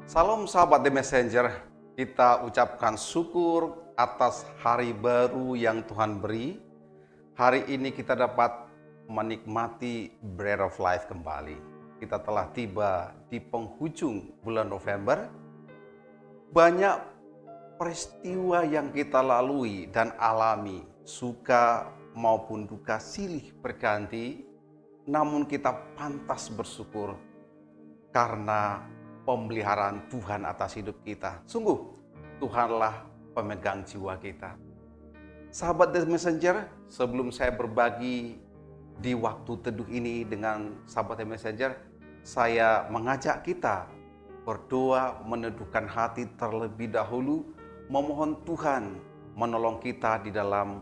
Salam sahabat The Messenger, kita ucapkan syukur atas hari baru yang Tuhan beri. Hari ini kita dapat menikmati Bread of Life kembali. Kita telah tiba di penghujung bulan November. Banyak peristiwa yang kita lalui dan alami, suka maupun duka silih berganti, namun kita pantas bersyukur karena pemeliharaan Tuhan atas hidup kita. Sungguh, Tuhanlah pemegang jiwa kita. Sahabat The Messenger, sebelum saya berbagi di waktu teduh ini dengan sahabat The Messenger, saya mengajak kita berdoa meneduhkan hati terlebih dahulu, memohon Tuhan menolong kita di dalam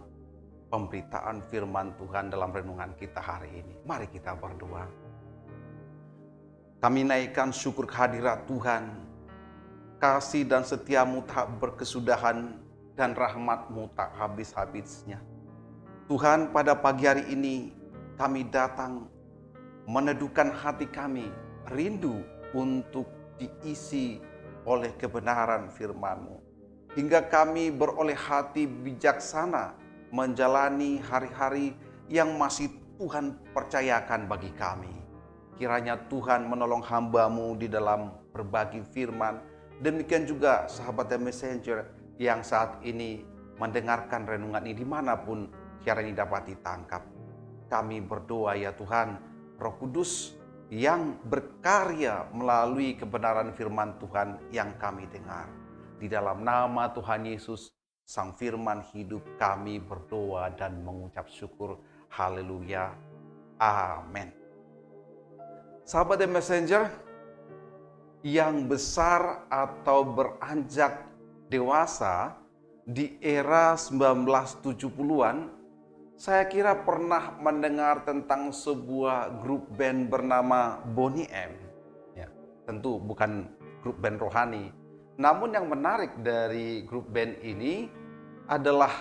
pemberitaan firman Tuhan dalam renungan kita hari ini. Mari kita berdoa. Kami naikkan syukur kehadirat Tuhan. Kasih dan setiamu tak berkesudahan dan rahmatmu tak habis-habisnya. Tuhan, pada pagi hari ini kami datang meneduhkan hati kami, rindu untuk diisi oleh kebenaran firman-Mu. Hingga kami beroleh hati bijaksana menjalani hari-hari yang masih Tuhan percayakan bagi kami. Kiranya Tuhan menolong hamba-Mu di dalam berbagi firman. Demikian juga sahabat The Messenger yang saat ini mendengarkan renungan ini dimanapun kiranya dapat ditangkap. Kami berdoa ya Tuhan, Roh Kudus yang berkarya melalui kebenaran firman Tuhan yang kami dengar. Di dalam nama Tuhan Yesus, Sang Firman hidup, kami berdoa dan mengucap syukur. Haleluya. Amin. Sahabat The Messenger, yang besar atau beranjak dewasa di era 1970-an, saya kira pernah mendengar tentang sebuah grup band bernama Boney M. Ya, tentu bukan grup band rohani. Namun yang menarik dari grup band ini adalah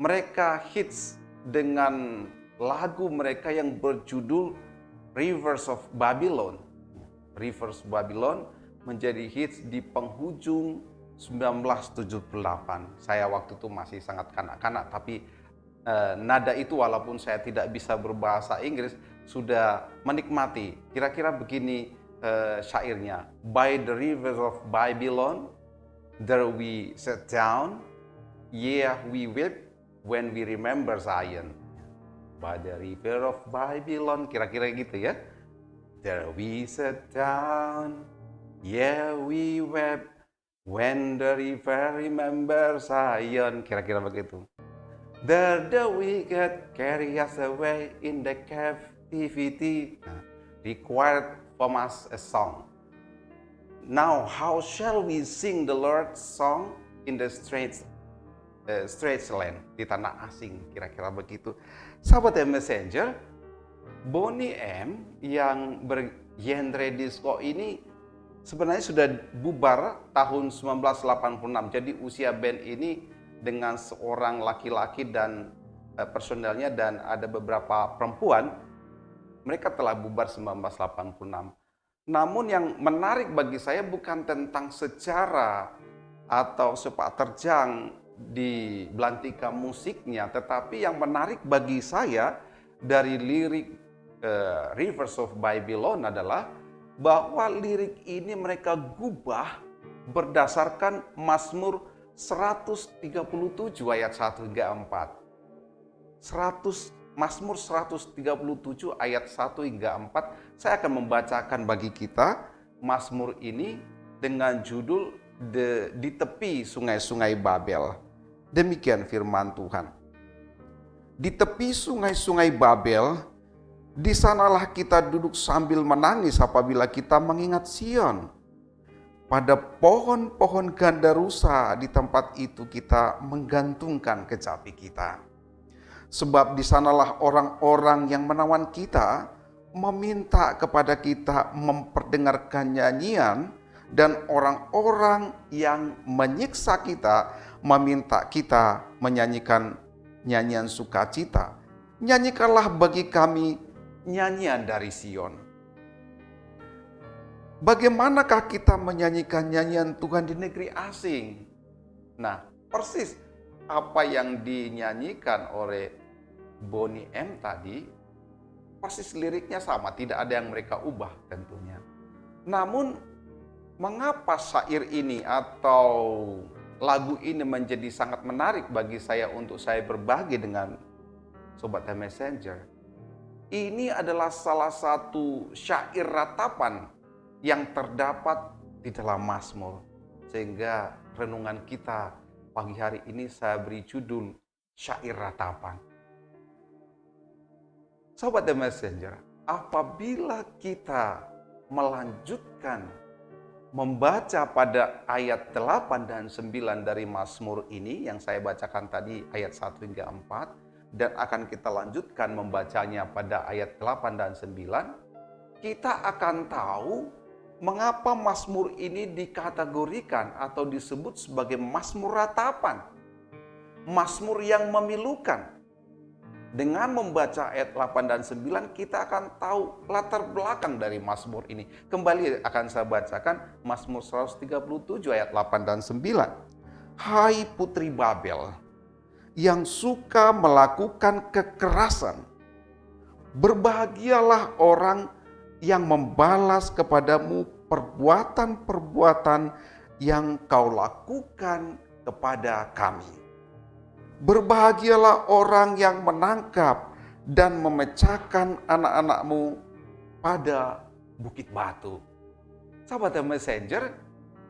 mereka hits dengan lagu mereka yang berjudul Rivers of Babylon. Rivers Babylon menjadi hits di penghujung 1978. Saya waktu itu masih sangat kanak-kanak, tapi nada itu walaupun saya tidak bisa berbahasa Inggris, sudah menikmati. Kira-kira begini syairnya. By the rivers of Babylon, there we sat down, yeah we weep when we remember Zion. By the river of Babylon, kira-kira gitu ya. There we sat down, yeah we wept when the river remembers Zion, kira-kira begitu. There the wicked carry us away in the captivity. Required from us a song. Now how shall we sing the Lord's song in the strange land, di tanah asing, kira-kira begitu. Sahabat The Messenger, Boney M yang bergenre disco ini sebenarnya sudah bubar tahun 1986. Jadi usia band ini dengan seorang laki-laki dan personelnya dan ada beberapa perempuan, mereka telah bubar 1986. Namun yang menarik bagi saya bukan tentang sejarah atau sepak terjang di belantika musiknya, tetapi yang menarik bagi saya dari lirik Rivers of Babylon adalah bahwa lirik ini mereka gubah berdasarkan Mazmur 137 ayat 1 hingga 4. Mazmur 137 ayat 1 hingga 4. Saya akan membacakan bagi kita Mazmur ini dengan judul di tepi sungai-sungai Babel. Demikian firman Tuhan. Di tepi sungai-sungai Babel, di sanalah kita duduk sambil menangis apabila kita mengingat Sion. Pada pohon-pohon gandarusa di tempat itu kita menggantungkan kecapi kita. Sebab di sanalah orang-orang yang menawan kita meminta kepada kita memperdengarkan nyanyian, dan orang-orang yang menyiksa kita meminta kita menyanyikan nyanyian sukacita. Nyanyikanlah bagi kami nyanyian dari Sion. Bagaimanakah kita menyanyikan nyanyian Tuhan di negeri asing? Nah, persis apa yang dinyanyikan oleh Bonnie M tadi, persis liriknya sama, tidak ada yang mereka ubah tentunya. Namun, mengapa syair ini atau lagu ini menjadi sangat menarik bagi saya untuk saya berbagi dengan Sobat The Messenger? Ini adalah salah satu syair ratapan yang terdapat di dalam Mazmur. Sehingga renungan kita pagi hari ini saya beri judul Syair Ratapan. Sobat The Messenger, apabila kita melanjutkan membaca pada ayat 8 dan 9 dari Mazmur ini yang saya bacakan tadi ayat 1 hingga 4 dan akan kita lanjutkan membacanya pada ayat 8 dan 9, kita akan tahu mengapa Mazmur ini dikategorikan atau disebut sebagai Mazmur ratapan. Mazmur yang memilukan. Dengan membaca ayat 8 dan 9 kita akan tahu latar belakang dari Mazmur ini. Kembali akan saya bacakan Mazmur 137 ayat 8 dan 9. Hai putri Babel yang suka melakukan kekerasan, berbahagialah orang yang membalas kepadamu perbuatan-perbuatan yang kau lakukan kepada kami. Berbahagialah orang yang menangkap dan memecahkan anak-anakmu pada bukit batu. Sahabat The Messenger,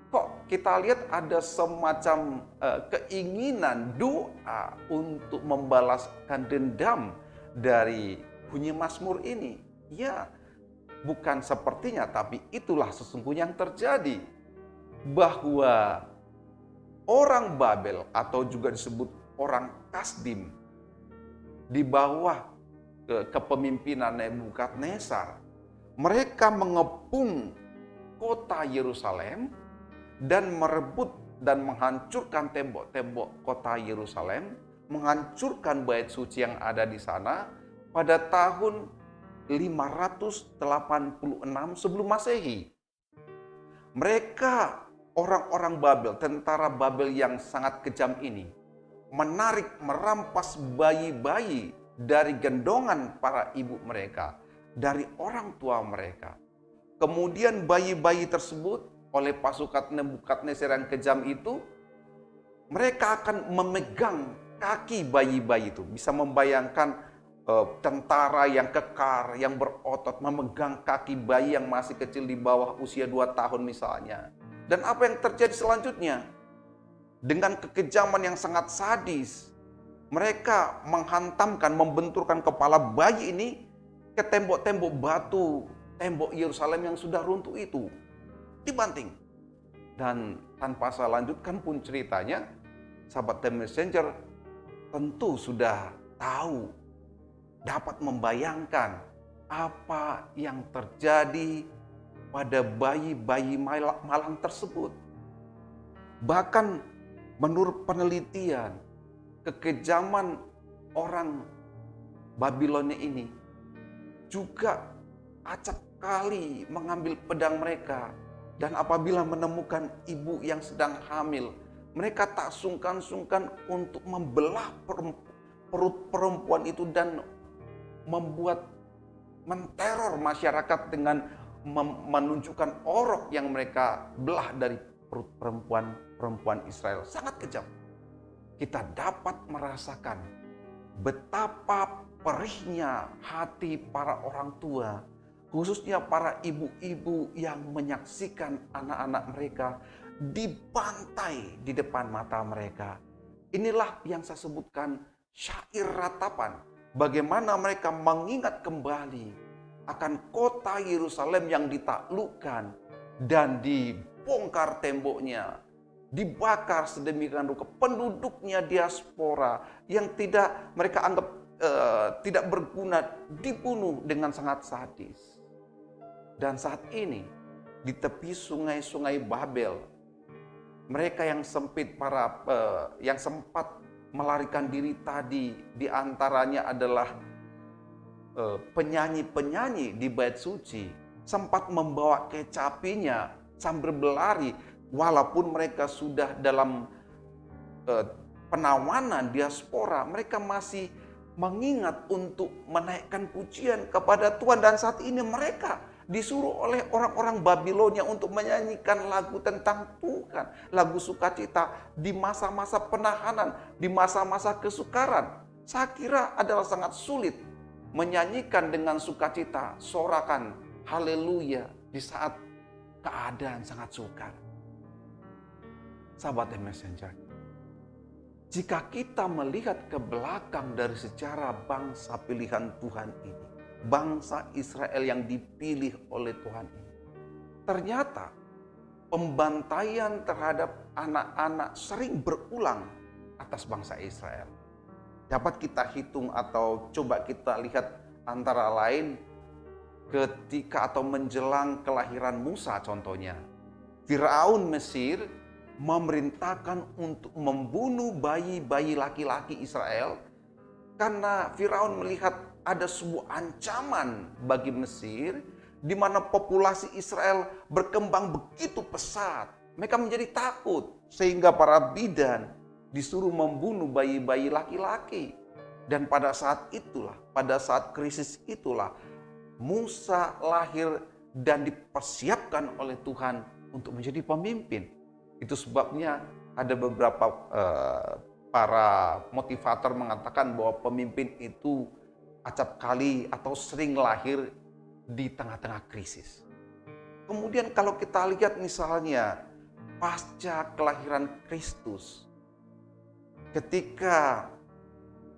kok kita lihat ada semacam keinginan doa untuk membalaskan dendam dari bunyi Mazmur ini? Ya, bukan sepertinya, tapi itulah sesungguhnya yang terjadi. Bahwa orang Babel atau juga disebut orang Kasdim di bawah kepemimpinan Nebukadnezar, mereka mengepung kota Yerusalem dan merebut dan menghancurkan tembok-tembok kota Yerusalem, menghancurkan bait suci yang ada di sana pada tahun 586 sebelum Masehi. Mereka orang-orang Babel, tentara Babel yang sangat kejam ini, menarik, merampas bayi-bayi dari gendongan para ibu mereka, dari orang tua mereka. Kemudian bayi-bayi tersebut oleh pasukan Nebukadnezar yang kejam itu, mereka akan memegang kaki bayi-bayi itu. Bisa membayangkan tentara yang kekar, yang berotot, memegang kaki bayi yang masih kecil di bawah usia 2 tahun misalnya. Dan apa yang terjadi selanjutnya? Dengan kekejaman yang sangat sadis, mereka menghantamkan, membenturkan kepala bayi ini ke tembok-tembok batu, tembok Yerusalem yang sudah runtuh itu. Dibanting. Dan tanpa saya lanjutkan pun ceritanya, sahabat The Messenger tentu sudah tahu, dapat membayangkan apa yang terjadi pada bayi-bayi malang tersebut. Bahkan menurut penelitian, kekejaman orang Babilonia ini juga acap kali mengambil pedang mereka. Dan apabila menemukan ibu yang sedang hamil, mereka tak sungkan-sungkan untuk membelah perut perempuan itu dan menteror masyarakat dengan menunjukkan orok yang mereka belah dari perut perempuan Israel. Sangat kejam. Kita dapat merasakan betapa perihnya hati para orang tua, khususnya para ibu-ibu yang menyaksikan anak-anak mereka dibantai di depan mata mereka. Inilah yang saya sebutkan syair ratapan. Bagaimana mereka mengingat kembali akan kota Yerusalem yang ditaklukkan dan dibongkar temboknya, dibakar sedemikian rupa, penduduknya diaspora yang tidak mereka anggap tidak berguna dibunuh dengan sangat sadis. Dan saat ini di tepi sungai-sungai Babel, mereka yang yang sempat melarikan diri tadi, di antaranya adalah penyanyi-penyanyi di bait suci, sempat membawa kecapinya sambil berlari, walaupun mereka sudah dalam penawanan diaspora, mereka masih mengingat untuk menaikkan pujian kepada Tuhan. Dan saat ini mereka disuruh oleh orang-orang Babilonia untuk menyanyikan lagu tentang Tuhan, lagu sukacita di masa-masa penahanan, di masa-masa kesukaran. Saya kira adalah sangat sulit menyanyikan dengan sukacita, sorakan haleluya di saat keadaan sangat sukar. Sahabat Messenger, jika kita melihat ke belakang dari sejarah bangsa pilihan Tuhan ini, bangsa Israel yang dipilih oleh Tuhan ini, ternyata pembantaian terhadap anak-anak sering berulang atas bangsa Israel. Dapat kita hitung atau coba kita lihat antara lain ketika atau menjelang kelahiran Musa contohnya. Firaun Mesir memerintahkan untuk membunuh bayi-bayi laki-laki Israel karena Firaun melihat ada sebuah ancaman bagi Mesir di mana populasi Israel berkembang begitu pesat. Mereka menjadi takut sehingga para bidan disuruh membunuh bayi-bayi laki-laki. Dan pada saat itulah, pada saat krisis itulah Musa lahir dan dipersiapkan oleh Tuhan untuk menjadi pemimpin. Itu sebabnya ada beberapa para motivator mengatakan bahwa pemimpin itu acap kali atau sering lahir di tengah-tengah krisis. Kemudian kalau kita lihat misalnya pasca kelahiran Kristus, ketika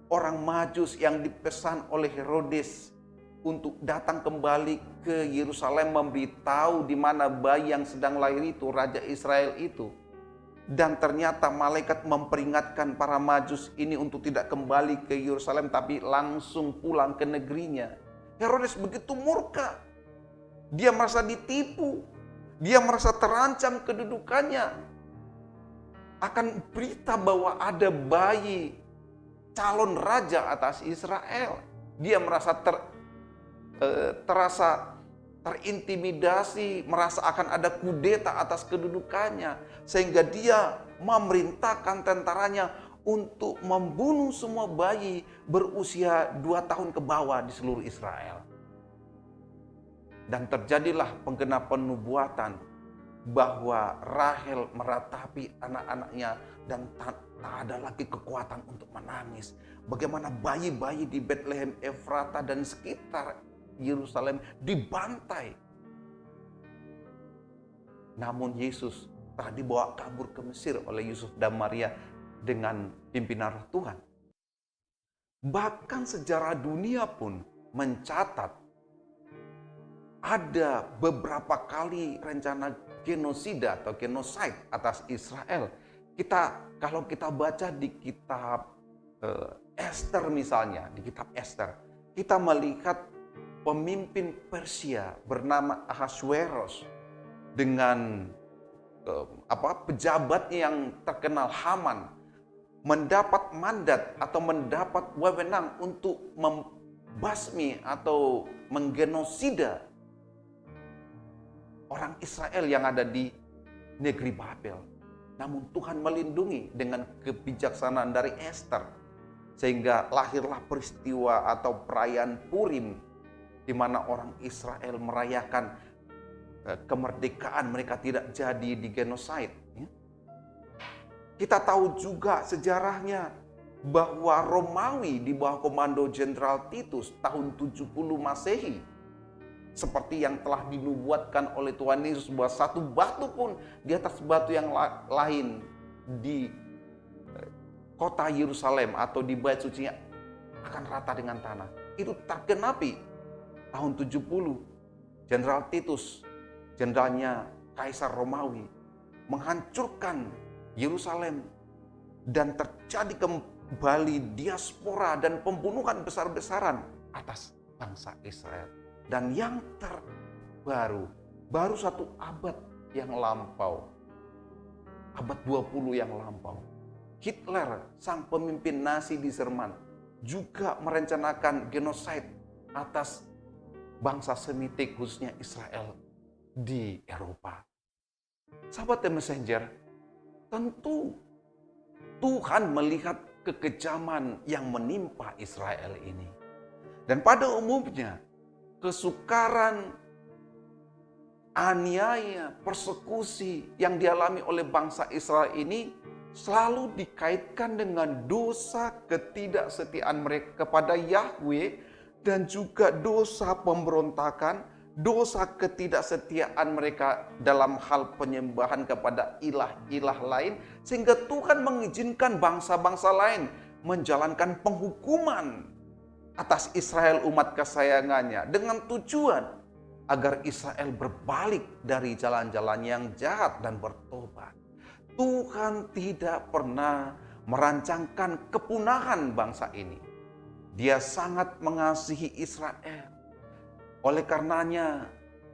orang Majus yang dipesan oleh Herodes untuk datang kembali ke Yerusalem memberitahu di mana bayi yang sedang lahir itu, Raja Israel itu. Dan ternyata malaikat memperingatkan para Majus ini untuk tidak kembali ke Yerusalem tapi langsung pulang ke negerinya. Herodes begitu murka. Dia merasa ditipu. Dia merasa terancam kedudukannya. Akan berita bahwa ada bayi calon raja atas Israel. Dia merasa terasa terintimidasi, merasa akan ada kudeta atas kedudukannya. Sehingga dia memerintahkan tentaranya untuk membunuh semua bayi berusia 2 tahun ke bawah di seluruh Israel. Dan terjadilah penggenapan nubuatan bahwa Rahel meratapi anak-anaknya dan tak ada lagi kekuatan untuk menangis. Bagaimana bayi-bayi di Bethlehem Efrata dan sekitar Yerusalem dibantai. Namun Yesus telah dibawa kabur ke Mesir oleh Yusuf dan Maria dengan pimpinan Roh Tuhan. Bahkan sejarah dunia pun mencatat ada beberapa kali rencana genosida atau genocide atas Israel. Kalau kita baca di kitab Esther misalnya, di kitab Esther, kita melihat pemimpin Persia bernama Ahasuerus dengan pejabatnya yang terkenal Haman mendapat mandat atau mendapat wewenang untuk membasmi atau menggenosida orang Israel yang ada di negeri Babel. Namun Tuhan melindungi dengan kebijaksanaan dari Esther. Sehingga lahirlah peristiwa atau perayaan Purim di mana orang Israel merayakan kemerdekaan, mereka tidak jadi di genosida. Kita tahu juga sejarahnya bahwa Romawi di bawah komando Jenderal Titus tahun 70 Masehi, seperti yang telah dinubuatkan oleh Tuhan Yesus bahwa satu batu pun di atas batu yang lain di kota Yerusalem atau di bait suci akan rata dengan tanah. Itu tergenapi tahun 70. Jenderal Titus, jenderalnya Kaisar Romawi, menghancurkan Yerusalem dan terjadi kembali diaspora dan pembunuhan besar-besaran atas bangsa Israel. Dan yang terbaru, baru 1 abad yang lampau, abad 20 yang lampau, Hitler, sang pemimpin Nazi di Jerman, juga merencanakan genosida atas bangsa Semitik khususnya Israel di Eropa. Sahabat The Messenger, tentu Tuhan melihat kekejaman yang menimpa Israel ini. Dan pada umumnya, kesukaran, aniaya, persekusi yang dialami oleh bangsa Israel ini selalu dikaitkan dengan dosa ketidaksetiaan mereka kepada Yahweh dan juga dosa pemberontakan, dosa ketidaksetiaan mereka dalam hal penyembahan kepada ilah-ilah lain, sehingga Tuhan mengizinkan bangsa-bangsa lain menjalankan penghukuman atas Israel umat kesayangannya dengan tujuan agar Israel berbalik dari jalan-jalan yang jahat dan bertobat. Tuhan tidak pernah merancangkan kepunahan bangsa ini. Dia sangat mengasihi Israel. Oleh karenanya,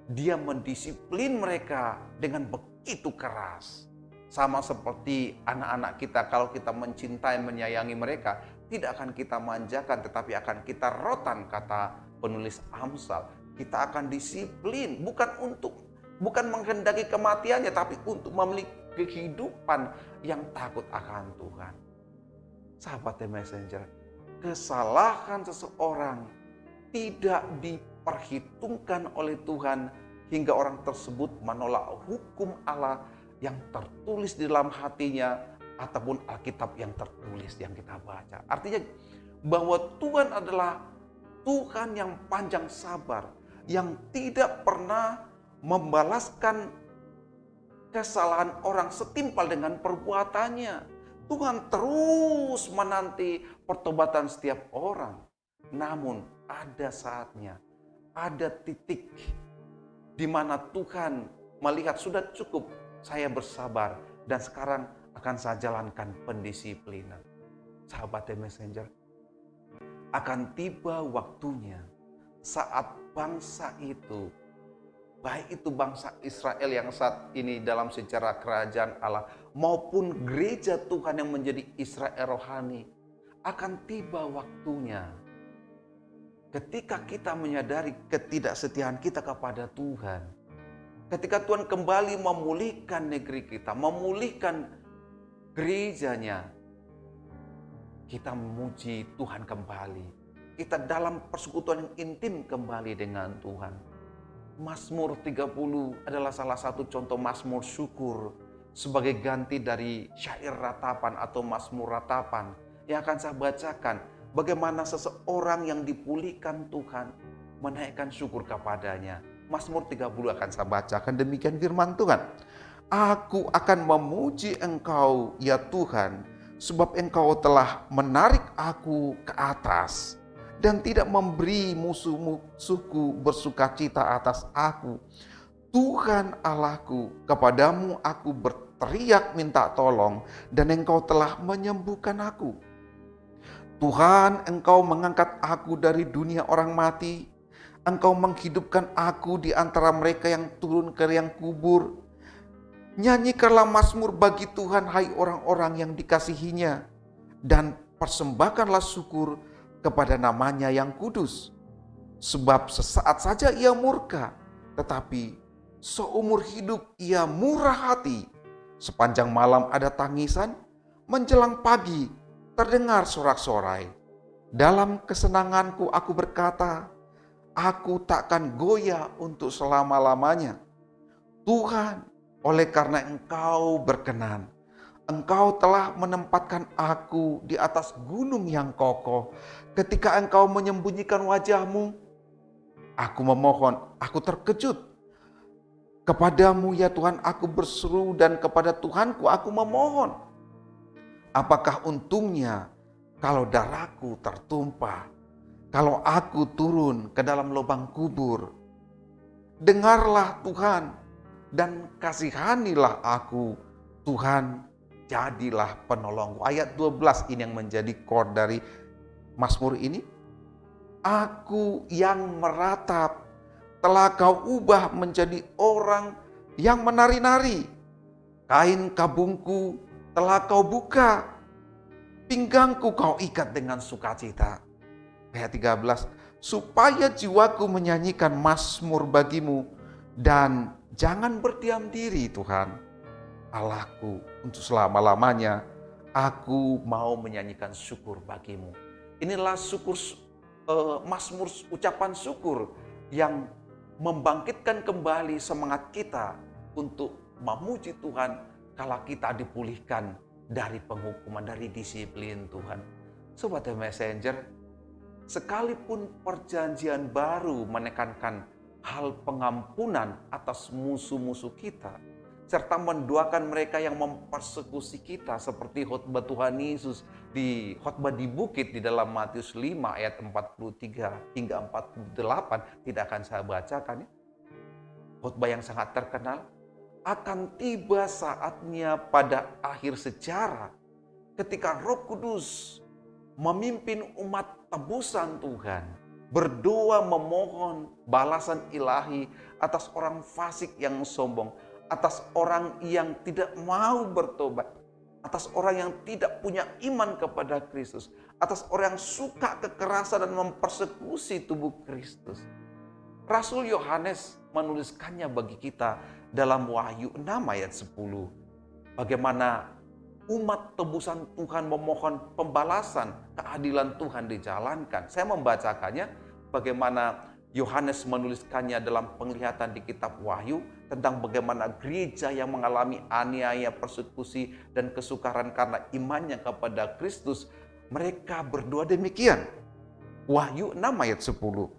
dia mendisiplin mereka dengan begitu keras. Sama seperti anak-anak kita, kalau kita mencintai, menyayangi mereka, tidak akan kita manjakan, tetapi akan kita rotan, kata penulis Amsal. Kita akan disiplin, bukan menghendaki kematiannya, tapi untuk memiliki kehidupan yang takut akan Tuhan. Sahabat The Messenger, kesalahan seseorang tidak diperhitungkan oleh Tuhan hingga orang tersebut menolak hukum Allah yang tertulis di dalam hatinya ataupun Alkitab yang tertulis yang kita baca. Artinya bahwa Tuhan adalah Tuhan yang panjang sabar, yang tidak pernah membalaskan kesalahan orang setimpal dengan perbuatannya. Tuhan terus menanti pertobatan setiap orang. Namun ada saatnya, ada titik di mana Tuhan melihat sudah cukup, saya bersabar dan sekarang akan saya jalankan pendisiplinan. Sahabat The Messenger, akan tiba waktunya saat bangsa itu, baik itu bangsa Israel yang saat ini dalam sejarah kerajaan Allah maupun gereja Tuhan yang menjadi Israel rohani, akan tiba waktunya ketika kita menyadari ketidaksetiaan kita kepada Tuhan. Ketika Tuhan kembali memulihkan negeri kita, memulihkan gerejanya, kita memuji Tuhan kembali. Kita dalam persekutuan yang intim kembali dengan Tuhan. Mazmur 30 adalah salah satu contoh mazmur syukur sebagai ganti dari syair ratapan atau mazmur ratapan yang akan saya bacakan. Bagaimana seseorang yang dipulihkan Tuhan menaikkan syukur kepadanya. Mazmur 30 akan saya bacakan, demikian firman Tuhan. Aku akan memuji Engkau ya Tuhan, sebab Engkau telah menarik aku ke atas dan tidak memberi musuh-musuhku bersukacita atas aku. Tuhan Allahku, kepadamu aku berteriak minta tolong dan Engkau telah menyembuhkan aku. Tuhan, Engkau mengangkat aku dari dunia orang mati. Engkau menghidupkan aku di antara mereka yang turun ke liang kubur. Nyanyikanlah mazmur bagi Tuhan, hai orang-orang yang dikasihinya, dan persembahkanlah syukur kepada namanya yang kudus. Sebab sesaat saja ia murka, tetapi seumur hidup ia murah hati. Sepanjang malam ada tangisan, menjelang pagi terdengar sorak-sorai. Dalam kesenanganku aku berkata, aku takkan goyah untuk selama-lamanya. Tuhan, oleh karena Engkau berkenan, Engkau telah menempatkan aku di atas gunung yang kokoh. Ketika Engkau menyembunyikan wajah-Mu, aku memohon, aku terkejut. Kepadamu ya Tuhan aku berseru dan kepada Tuhanku aku memohon. Apakah untungnya kalau darahku tertumpah, kalau aku turun ke dalam lubang kubur? Dengarlah Tuhan dan kasihanilah aku. Tuhan, jadilah penolongku. Ayat 12 ini yang menjadi core dari Mazmur ini. Aku yang meratap telah Kau ubah menjadi orang yang menari-nari. Kain kabungku telah Kau buka, pinggangku Kau ikat dengan sukacita. Ayat 13, supaya jiwaku menyanyikan mazmur bagimu, dan jangan berdiam diri Tuhan Allahku, untuk selama-lamanya aku mau menyanyikan syukur bagimu. Inilah syukur, mazmur, ucapan syukur yang membangkitkan kembali semangat kita untuk memuji Tuhan kala kita dipulihkan dari penghukuman, dari disiplin Tuhan. Sobat The Messenger, sekalipun perjanjian baru menekankan hal pengampunan atas musuh-musuh kita, serta mendoakan mereka yang mempersekusi kita, seperti khotbah Tuhan Yesus di khotbah di bukit di dalam Matius 5 ayat 43 hingga 48, tidak akan saya bacakan ya. Khotbah yang sangat terkenal. Akan tiba saatnya pada akhir sejarah ketika Roh Kudus memimpin umat tebusan Tuhan, berdoa memohon balasan ilahi atas orang fasik yang sombong, atas orang yang tidak mau bertobat, atas orang yang tidak punya iman kepada Kristus, atas orang yang suka kekerasan dan mempersekusi tubuh Kristus. Rasul Yohanes menuliskannya bagi kita dalam Wahyu 6 ayat 10. Bagaimana umat tebusan Tuhan memohon pembalasan, keadilan Tuhan dijalankan. Saya membacakannya bagaimana Yohanes menuliskannya dalam penglihatan di kitab Wahyu tentang bagaimana gereja yang mengalami aniaya, persekusi, dan kesukaran karena imannya kepada Kristus, mereka berdoa demikian. Wahyu 6 ayat 10.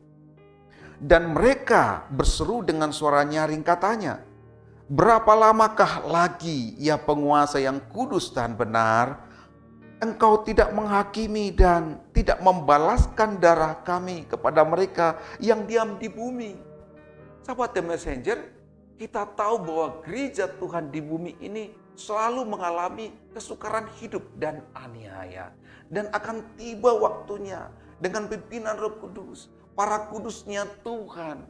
Dan mereka berseru dengan suara nyaring katanya, berapa lamakah lagi ya penguasa yang kudus dan benar, engkau tidak menghakimi dan tidak membalaskan darah kami kepada mereka yang diam di bumi. Sahabat The Messenger, kita tahu bahwa gereja Tuhan di bumi ini selalu mengalami kesukaran hidup dan aniaya. Dan akan tiba waktunya dengan pimpinan Roh Kudus, para kudusnya Tuhan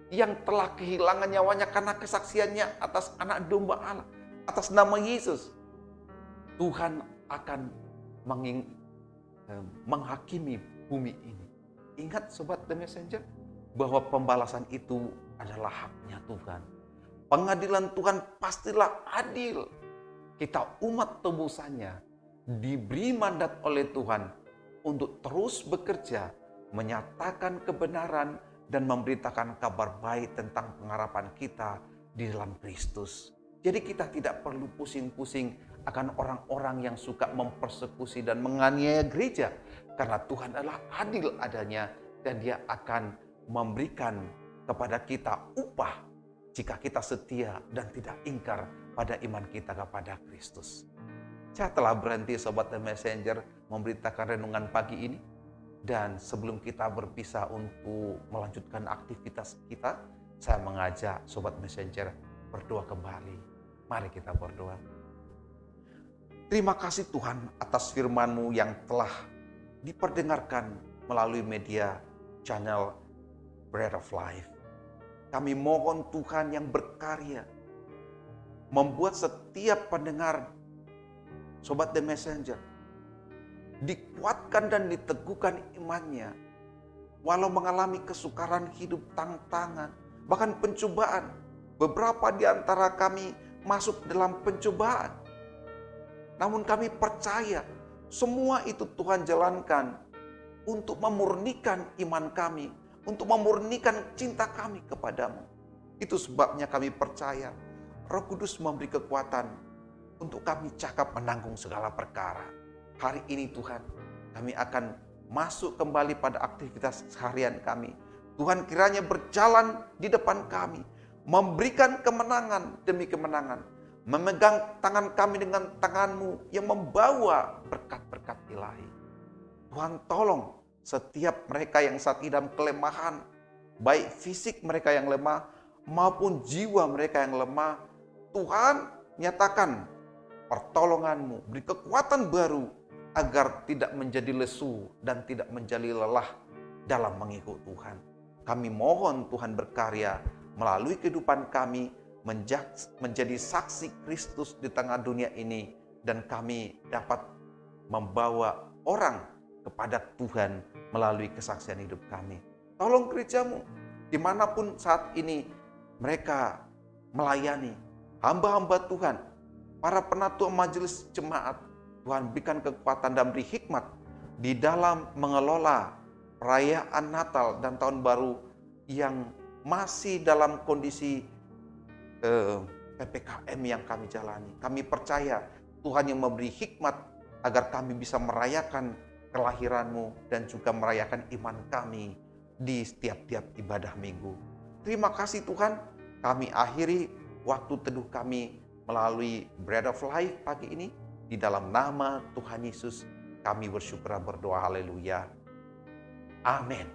yang telah kehilangan nyawanya karena kesaksiannya atas anak domba Allah, atas nama Yesus. Tuhan akan menghakimi bumi ini. Ingat Sobat The Messenger, bahwa pembalasan itu adalah haknya Tuhan. Pengadilan Tuhan pastilah adil. Kita umat tebusannya diberi mandat oleh Tuhan untuk terus bekerja, menyatakan kebenaran dan memberitakan kabar baik tentang pengharapan kita di dalam Kristus. Jadi kita tidak perlu pusing-pusing akan orang-orang yang suka mempersekusi dan menganiaya gereja, karena Tuhan adalah adil adanya dan Dia akan memberikan kepada kita upah jika kita setia dan tidak ingkar pada iman kita kepada Kristus. Saya telah berhenti Sobat The Messenger memberitakan renungan pagi ini. Dan sebelum kita berpisah untuk melanjutkan aktivitas kita, saya mengajak Sobat Messenger berdoa kembali. Mari kita berdoa. Terima kasih Tuhan atas firman-Mu yang telah diperdengarkan melalui media channel Bread of Life. Kami mohon Tuhan yang berkarya, membuat setiap pendengar Sobat The Messenger dikuatkan dan diteguhkan imannya, walau mengalami kesukaran hidup, tantangan, bahkan pencobaan. Beberapa di antara kami masuk dalam pencobaan. Namun kami percaya semua itu Tuhan jalankan untuk memurnikan iman kami, untuk memurnikan cinta kami kepadamu. Itu sebabnya kami percaya Roh Kudus memberi kekuatan untuk kami cakap menanggung segala perkara. Hari ini Tuhan, kami akan masuk kembali pada aktivitas seharian kami. Tuhan kiranya berjalan di depan kami, memberikan kemenangan demi kemenangan, memegang tangan kami dengan tangan-Mu yang membawa berkat-berkat ilahi. Tuhan tolong setiap mereka yang saat ini dalam kelemahan, baik fisik mereka yang lemah maupun jiwa mereka yang lemah. Tuhan nyatakan pertolongan-Mu, beri kekuatan baru agar tidak menjadi lesu dan tidak menjadi lelah dalam mengikut Tuhan. Kami mohon Tuhan berkarya melalui kehidupan kami menjadi saksi Kristus di tengah dunia ini, dan kami dapat membawa orang kepada Tuhan melalui kesaksian hidup kami. Tolong gerejamu, dimanapun saat ini mereka melayani, hamba-hamba Tuhan, para penatua majelis jemaat, Tuhan berikan kekuatan dan beri hikmat di dalam mengelola perayaan Natal dan Tahun Baru yang masih dalam kondisi PPKM yang kami jalani. Kami percaya Tuhan yang memberi hikmat agar kami bisa merayakan kelahiran-Mu dan juga merayakan iman kami di setiap-tiap ibadah minggu. Terima kasih Tuhan, kami akhiri waktu teduh kami melalui Bread of Life pagi ini. Di dalam nama Tuhan Yesus kami bersyukur dan berdoa, haleluya. Amin.